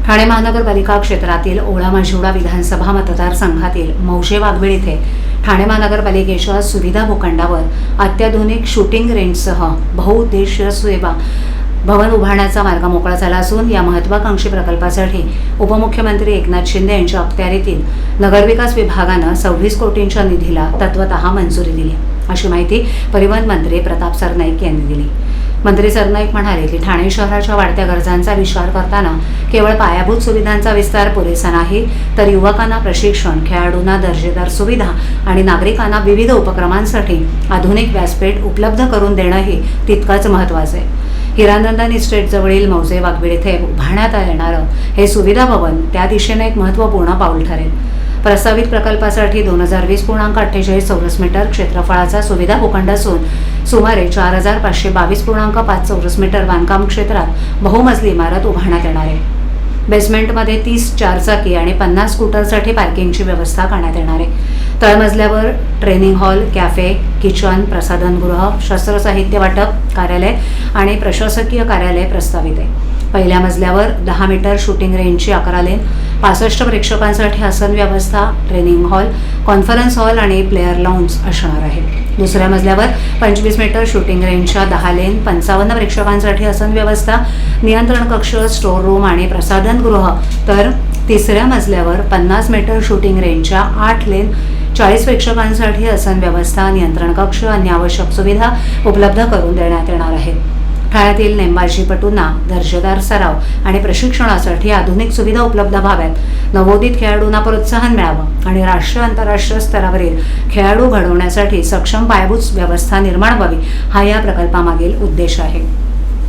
ठाणे महानगरपालिका क्षेत्रातील ओळा-माजिवडा विधानसभा मतदारसंघातील मौजे वाघबीळ इथे ठाणे महानगरपालिकेच्या सुविधा भूखंडावर अत्याधुनिक शूटिंग रेंजसह बहुउद्देशीय सेवा भवन उभारण्याचा मार्ग मोकळा झाला असून या महत्त्वाकांक्षी प्रकल्पासाठी उपमुख्यमंत्री एकनाथ शिंदे यांच्या अखत्यारीतील नगरविकास विभागानं 26 कोटींच्या निधीला तत्वतः मंजुरी दिली, अशी माहिती परिवहन मंत्री प्रताप सरनाईक यांनी दिली। मंत्री सरनाईक म्हणाले की ठाणे शहराच्या वाढत्या गरजांचा विचार करताना केवळ पायाभूत सुविधांचा विस्तार पुरेसा नाही, तर युवकांना प्रशिक्षण, खेळाडूंना दर्जेदार सुविधा आणि नागरिकांना विविध उपक्रमांसाठी आधुनिक व्यासपीठ उपलब्ध करून देणंही तितकंच महत्त्वाचं आहे। हिरानंदन इस्टेट जवळील मौजे वाघबीळ येथे उभारण्यात येणारं हे सुविधा भवन त्या दिशेने एक महत्त्वपूर्ण पाऊल ठरेल। प्रस्तावित प्रकल्पासाठी 2020.48 चौरस मीटर क्षेत्रफळाचा सुविधा भूखंड असून सुमारे 4522.5 चौरस मीटर बांधकाम क्षेत्रात बहुमजली इमारत उभारण्यात येणार आहे। बेसमेंटमध्ये 30 चारचाकी आणि 50 स्कूटरसाठी पार्किंगची व्यवस्था करण्यात येणार आहे। तळमजल्यावर ट्रेनिंग हॉल, कॅफे, किचन, प्रसाधनगृह, शस्त्रसाहित्य वाटप कार्यालय आणि प्रशासकीय कार्यालय प्रस्तावित आहे। पहिल्या मजल्यावर 10 मीटर शूटिंग रेंजची 11 लेन, 65 प्रेक्षकांसाठी आसन व्यवस्था, ट्रेनिंग हॉल, कॉन्फरन्स हॉल आणि प्लेअर लाउंज असणार आहे। दुसऱ्या मजल्यावर 25 मीटर शूटिंग रेंजच्या 10 लेन, 55 प्रेक्षकांसाठी आसन व्यवस्था, नियंत्रण कक्ष, स्टोर रूम आणि प्रसाधनगृह, तर तिसऱ्या मजल्यावर 50 मीटर शूटिंग रेंजच्या 8 लेन, 40 प्रेक्षकांसाठी आसन व्यवस्था, नियंत्रण कक्ष आणि आवश्यक सुविधा उपलब्ध करून देण्यात येणार आहेत। ठाण्यातील नेमबाजीपटूंना दर्जेदार सराव आणि प्रशिक्षणासाठी आधुनिक सुविधा उपलब्ध व्हाव्यात, नवोदित खेळाडूंना प्रोत्साहन मिळावं आणि राष्ट्रीय आंतरराष्ट्रीय स्तरावरील खेळाडू घडवण्यासाठी सक्षम पायाभूत व्यवस्था निर्माण व्हावी, हा या प्रकल्पामागील उद्देश आहे।